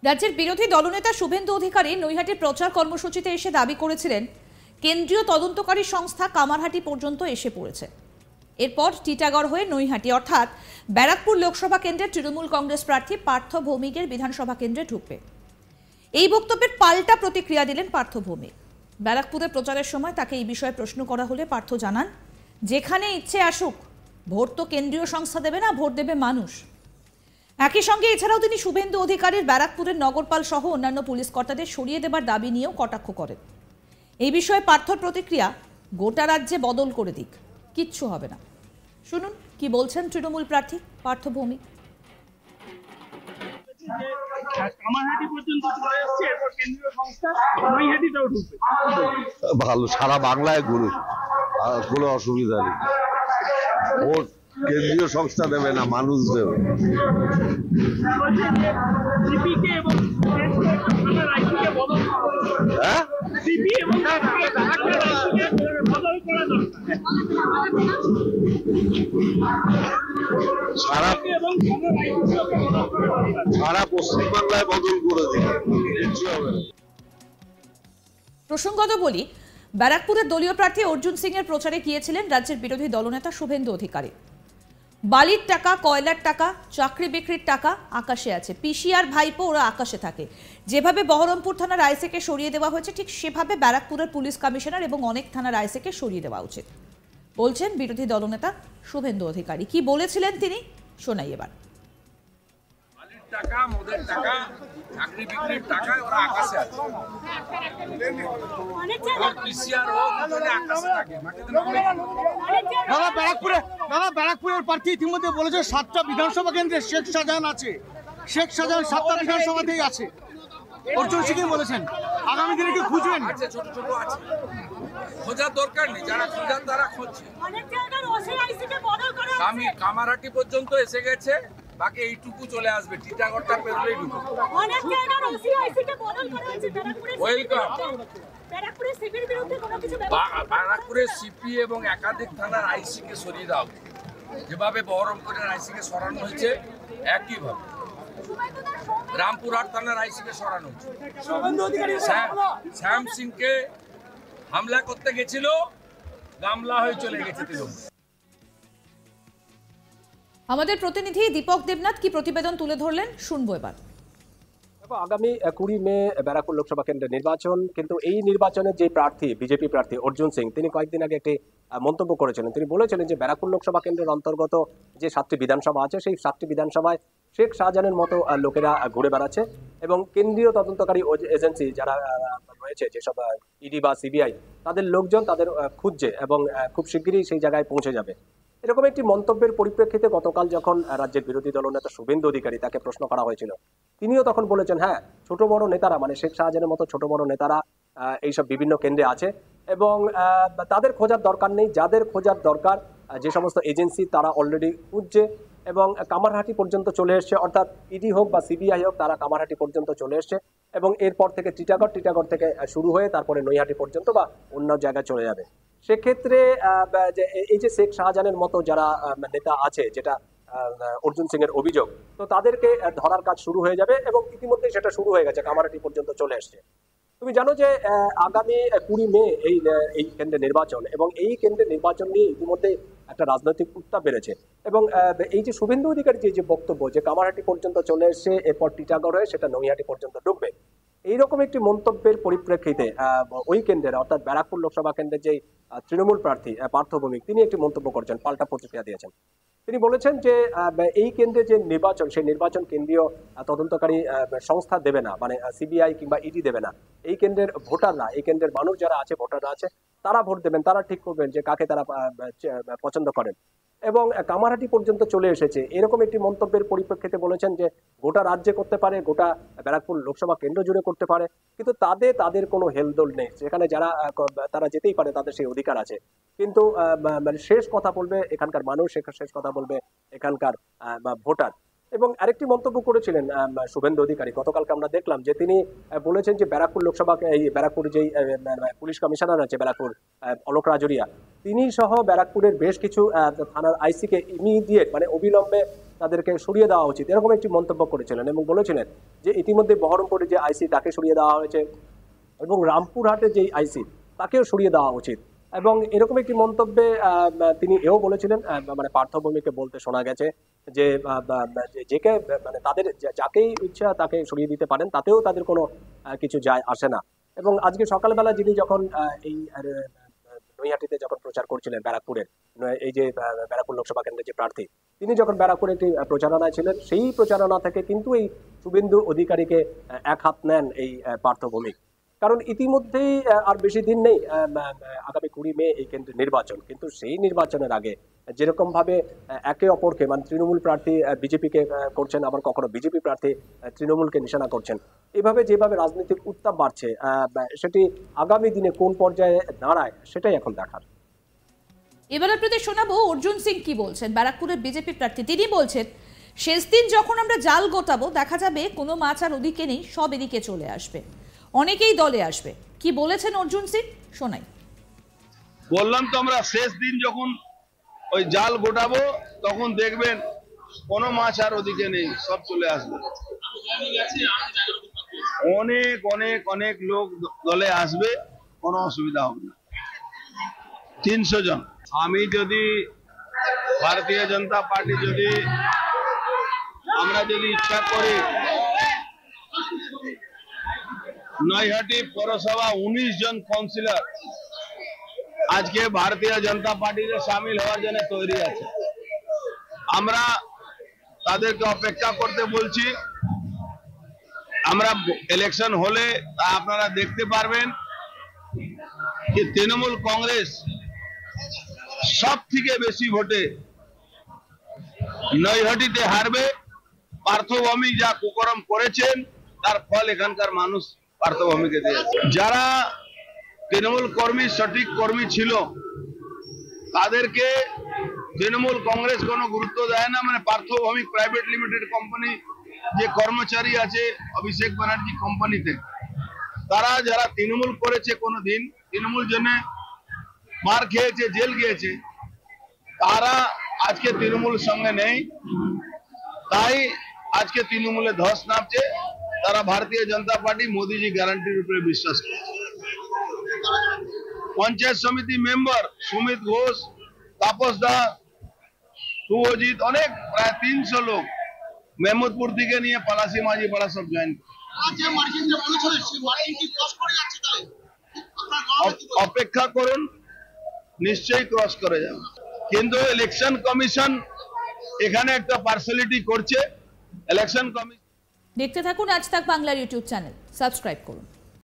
রাজ্যের বিরোধী দলনেতা শুভেন্দু অধিকারী নৈহাটির প্রচার কর্মসূচিতে এসে দাবি করেছিলেন কেন্দ্রীয় তদন্তকারী সংস্থা কামারহাটি পর্যন্ত এসে পড়েছে। এরপর টিটাগড় হয়ে নৈহাটি অর্থাৎ ব্যারাকপুর লোকসভা কেন্দ্রের তৃণমূল কংগ্রেস প্রার্থী পার্থ ভৌমিকের বিধানসভা কেন্দ্রে ঢুকবে। এই বক্তব্যের পাল্টা প্রতিক্রিয়া দিলেন পার্থ ভৌমিক। ব্যারাকপুরে প্রচারের সময় তাকে এই বিষয়ে প্রশ্ন করা হলে পার্থ জানান, যেখানে ইচ্ছে আসুক, ভোট তো কেন্দ্রীয় সংস্থা দেবে না, ভোট দেবে মানুষ। একই সঙ্গে এছাড়াও তিনি শুভেন্দু অধিকারীর ব্যারাকপুরের নগরপাল সহ অন্যান্য পুলিশ কর্তাদের সরিয়ে দেবার দাবি নিয়েও কটাক্ষ করেন। এই বিষয়ে পার্থর প্রতিক্রিয়া, গোটা রাজ্যে বদল করে দিক, কিচ্ছু হবে না। শুনুন কি বলছেন তৃণমূল প্রার্থী পার্থ ভৌমিক। ভালো, সারা বাংলায় ঘুরুক, কোনো অসুবিধা নেই। ভোট কেন্দ্রীয় সংস্থা দেবে না, মানুষ দেবে। সারা পশ্চিমবাংলায় বদল করে দিবে, কিচ্ছু হবে না। প্রসঙ্গত বলি, ব্যারাকপুরের দলীয় প্রার্থী অর্জুন সিং এর প্রচারে গিয়েছিলেন রাজ্যের বিরোধী দলনেতা শুভেন্দু অধিকারী। বালির টাকা, কয়লার টাকা, চাকরি বিক্রির টাকা আকাশে আছে। পিসি আর ভাইপো ওরা আকাশে থাকে। যেভাবে বহরমপুর থানার আইসিকে সরিয়ে দেওয়া হয়েছে, ঠিক সেভাবে ব্যারাকপুরের পুলিশ কমিশনার এবং অনেক থানার আইসিকে সরিয়ে দেওয়া উচিত, বলছেন বিরোধী দলনেতা শুভেন্দু অধিকারী। কি বলেছিলেন তিনি, শোনাই এবার। টাকা, মদের টাকা, চাকরি বিক্রির টাকা ওরা আকাশে আছে। ব্যারাকপুরের প্রার্থী ইতিমধ্যে বলেছে 7টা বিধানসভা কেন্দ্রে শেখ শাহজাহান আছে। শেখ শাহজাহান 7টা বিধানসভাতেই আছে। অর্জুন সিং বলেছেন আগামী দিনে কি খুঁজবেন? ছোট ছোট আছে, খোঁজার দরকার নেই, যারা খোঁজার তারা খুঁজছে। আমি কামারহাটি পর্যন্ত এসে গেছে, বাকি এইটুকু চলে আসবে, টিটাগড়টা পেরোলেই ঢুকবে। ব্যারাকপুরের সিপি এবং একাধিক থানার আইসি কে সরিয়ে দেওয়া হবে, যেভাবে বহরমপুরের আইসি কে সরানো হয়েছে একইভাবে রামপুরহাট থানার আইসি কে সরানো হয়েছে। শ্যাম সিং কে হামলা করতে গেছিল, গামলা হয়ে চলে গেছে তৃণমূল। আমাদের প্রতিনিধি দীপক দেবনাথ কি প্রতিবেদন তুলে ধরলেন, শুনবো এবার। আগামী 20 মে ব্যারাকপুর লোকসভা কেন্দ্রের নির্বাচন, কিন্তু এই নির্বাচনের যে প্রার্থী, বিজেপি প্রার্থী অর্জুন সিং, তিনি কয়েকদিন আগে একটি মন্তব্য করেছিলেন। তিনি বলেছিলেন যে ব্যারাকপুর লোকসভা কেন্দ্রের অন্তর্গত যে 7টি বিধানসভা আছে, সেই 7টি বিধানসভায় শেখ শাহজাহানের মতো লোকেরা ঘুরে বেড়াচ্ছে এবং কেন্দ্রীয় তদন্তকারী এজেন্সি যারা রয়েছে, যেসব ইডি বা সিবিআই, তাদের লোকজন তাদের খুঁজছে এবং খুব শিগগিরই সেই জায়গায় পৌঁছে যাবে। এরকম একটি মন্তব্যের পরিপ্রেক্ষিতে গতকাল যখন রাজ্যের বিরোধী দলনেতা শুভেন্দু অধিকারী, তাকে প্রশ্ন করা হয়েছিল, তিনিও তখন বলেছেন হ্যাঁ, ছোট বড় নেতারা, মানে শেখ শাহজাহানের মতো ছোট বড় নেতারা এইসব বিভিন্ন কেন্দ্রে আছে এবং তাদের খোঁজার দরকার নেই। যাদের খোঁজার দরকার, যে সমস্ত এজেন্সি, তারা অলরেডি খুঁজছে এবং কামারহাটি পর্যন্ত চলে এসছে, অর্থাৎ ইডি হোক বা সিবিআই হোক, তারা কামারহাটি পর্যন্ত চলে এসছে এবং এরপর থেকে টিটাগড় থেকে শুরু হয়ে তারপরে নৈহাটি পর্যন্ত বা অন্য জায়গায় চলে যাবে। সেক্ষেত্রে এই যে শেখ শাহজাহানের মতো যারা নেতা আছে, যেটা অর্জুন সিং এর অভিযোগ, তো তাদেরকে ধরার কাজ শুরু হয়ে যাবে এবং ইতিমধ্যে সেটা শুরু হয়ে গেছে, কামারহাটি পর্যন্ত চলে এসছে। তুমি জানো যে আগামী 20 মে এই কেন্দ্রে নির্বাচন এবং এই কেন্দ্রের নির্বাচন নিয়ে ইতিমধ্যে একটা রাজনৈতিক উত্তাপ বেড়েছে এবং এই যে শুভেন্দু অধিকারী যে বক্তব্য, যে কামারহাটি পর্যন্ত চলে এসছে, এরপর টিটাগড় হয়ে সেটা নৈহাটি পর্যন্ত ঢুকবে, এইরকম একটি মন্তব্যের পরিপ্রেক্ষিতে ওই কেন্দ্রের অর্থাৎ ব্যারাকপুর লোকসভা কেন্দ্রের যে তৃণমূল প্রার্থী পার্থ ভৌমিক, তিনি একটি মন্তব্য করেছেন, পাল্টা প্রতিক্রিয়া দিয়েছেন। তিনি বলেছেন যে এই কেন্দ্রে যে নির্বাচন, সেই নির্বাচন কেন্দ্রীয় তদন্তকারী সংস্থা দেবে না, মানে সিবিআই কিংবা ইডি দেবে না। এই কেন্দ্রের ভোটাররা, এই কেন্দ্রের মানুষ যারা আছে, ভোটাররা আছে, তারা ভোট দেবেন, তারা ঠিক করবেন যে কাকে তারা পছন্দ করেন এবং কামারহাটি পর্যন্ত চলে এসেছে, এরকম একটি মন্তব্যের পরিপ্রেক্ষিতে বলেছেন যে গোটা রাজ্যে করতে পারে, গোটা ব্যারাকপুর লোকসভা কেন্দ্র জুড়ে করতে পারে, কিন্তু তাদের কোনো হেলদোল নেই। সেখানে যারা তারা যেতেই পারে, তাদের সেই অধিকার আছে, কিন্তু মানে শেষ কথা বলবে এখানকার মানুষ, শেষ কথা বলবে এখানকার ভোটার। এবং আরেকটি মন্তব্য করেছিলেন শুভেন্দু অধিকারী, গতকালকে আমরা দেখলাম যে তিনি বলেছেন যে ব্যারাকপুর লোকসভা, এই ব্যারাকপুর যেই পুলিশ কমিশনার আছে ব্যারাকপুর অলোক রাজরিয়া, তিনি সহ ব্যারাকপুরের বেশ কিছু থানার আইসিকে ইমিডিয়েট মানে অবিলম্বে তাদেরকে সরিয়ে দেওয়া উচিত, এরকম একটি মন্তব্য করেছিলেন এবং বলেছিলেন যে ইতিমধ্যে বহরমপুরের যে আইসি তাকে সরিয়ে দেওয়া হয়েছে এবং রামপুরহাটের যে আইসি তাকেও সরিয়ে দেওয়া উচিত। এবং এরকম একটি মন্তব্যে তিনি এও বলেছিলেন, মানে পার্থভূমিকে বলতে শোনা গেছে যে যেকে মানে তাদের যাকেই ইচ্ছা তাকে সরিয়ে দিতে পারেন, তাতেও তাদের কোনো কিছু যায় আসে না। এবং আজকে সকালবেলা যিনি যখন এই নৈহাটিতে যখন প্রচার করছিলেন ব্যারাকপুরের, এই যে ব্যারাকপুর লোকসভা কেন্দ্রের যে প্রার্থী, তিনি যখন ব্যারাকপুরে একটি প্রচারণায় ছিলেন, সেই প্রচারণা থেকে কিন্তু এই শুভেন্দু অধিকারীকে এক হাত নেন এই পার্থভূমি। কারণ ইতিমধ্যেই আর বেশি দিন নেই আগামী 20 মে এই কেন্দ্রের নির্বাচন, কিন্তু সেই নির্বাচনের আগে যেরকম ভাবে একে অপরকে মানে তৃণমূল প্রার্থী বিজেপিকে করছেন, আবার কখনো বিজেপি প্রার্থী তৃণমূলকে নিশানা করছেন, এভাবে যেভাবে রাজনৈতিক উত্তাপ বাড়ছে সেটি আগামী দিনে কোন পর্যায়ে দাঁড়ায় সেটাই এখন দেখার। এবার আপনাদের শোনাবো অর্জুন সিং কি বলছেন, ব্যারাকপুরের বিজেপি প্রার্থী। তিনি বলছেন শেষ দিন যখন আমরা জাল গোটাবো দেখা যাবে কোনো মাছ আর ওদিকে নেই, সব এদিকে চলে আসবে, অনেকেই দলে আসবে। কি বলেছেন অর্জুন সিং শোনাই। বললাম তো আমরা শেষ দিন যখন ওই জাল গোটাবো তখন দেখবেন কোনো মাছ আর ওদিকে নেই, সব চলে আসবে। অনেক অনেক অনেক লোক দলে আসবে, কোনো অসুবিধা হবে না। 300 জন। আমি যদি ভারতীয় জনতা পার্টি যদি আমরা যদি ইচ্ছা করি নৈহাটি পৌরসভা 19 জন কাউন্সিলর আজকে ভারতীয় জনতা পার্টিতে সামিল হওয়ার জন্য তৈরি আছে। আমরা তাদেরকে অপেক্ষা করতে বলছি। আমরা ইলেকশন হলে আপনারা দেখতে পারবেন যে তৃণমূল কংগ্রেস সব থেকে বেশি ভোটে নৈহাটিতে হারবে। পার্থভূমি যা কুকর্ম করেছেন তার ফল এখানকার মানুষ পার্থভূমিকে দিয়েছে। যারা তৃণমূল কর্মী সঠিক কর্মী ছিল তাদেরকে তৃণমূল কংগ্রেস কোনো গুরুত্ব দেয় না। মানে পার্থভূমি প্রাইভেট লিমিটেড কোম্পানি যে কর্মচারী আছে অভিষেক ব্যানার্জি কোম্পানিতে, তারা যারা তৃণমূল করেছে কোনোদিন, তৃণমূল জন্য মার খেয়েছে, জেল গিয়েছে, তারা আজকে তৃণমূল সঙ্গে নেই। তাই আজকে তৃণমূলে ধস নামছে। তারা ভারতীয় জনতা পার্টি মোদীজি গ্যারান্টির উপরে বিশ্বাস করে। পঞ্চায়েত সমিতি মেম্বার সুমিত ঘোষ, তাপস দা, শুভজিৎ, অনেক প্রায় 300 লোক মেহমুদপুর থেকে নিয়ে পলাশি মাঝি পাড়া সব জয়েন। অপেক্ষা করুন, নিশ্চয়ই ক্রস করে যাবে। কিন্তু ইলেকশন কমিশন এখানে একটা পার্সিয়ালিটি করছে। ইলেকশন কমিশন দেখতে থাকুন আজ তাক বাংলার ইউটিউব চ্যানেল, সাবস্ক্রাইব করুন।